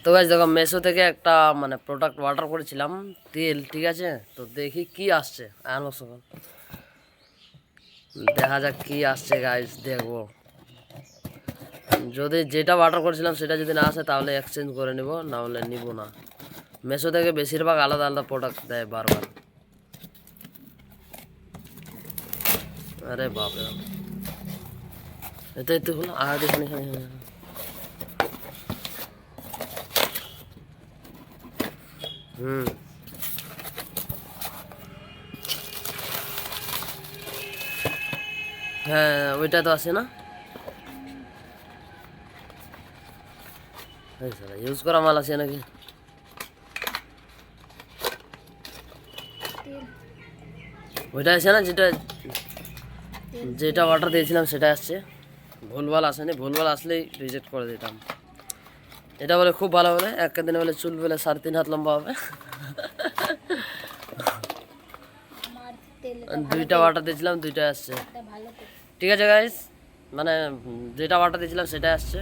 তো গাইস দেখো মেসো থেকে একটা মানে প্রোডাক্ট অর্ডার করেছিলাম তেল, ঠিক আছে? তো দেখি কি আসছে, আনবক্স দেখা যাক কি আসছে গাইস, দেখবো। যদি যেটা অর্ডার করেছিলাম সেটা যদি না আসে তাহলে এক্সচেঞ্জ করে নিব, না হলে নিব না। মেসো থেকে বেশিরভাগ আলাদা আলাদা প্রোডাক্ট দেয় বারবার। আরে বাপরে বাপ, এটা একটু হলো আর দেখুন এখানে হুম হ্যাঁ ওইটা তো আছে না, ইউজ করা মাল আছে নাকি? ওইটা আছে না, যেটা যেটা অর্ডার দিয়েছিলাম সেটা আসছে। ভুলভাল আসেনি, ভুলভাল আসলেই রিজেক্ট করে দিতাম। এটা বলে খুব ভালো, বলে এক দিনে বলে চুল বলে 3.5 হাত লম্বা হবে। দুইটা অর্ডার দিয়েছিলাম, দুইটা আসছে। ঠিক আছে গাইস, মানে যেটা অর্ডার দিয়েছিলাম সেটা আসছে।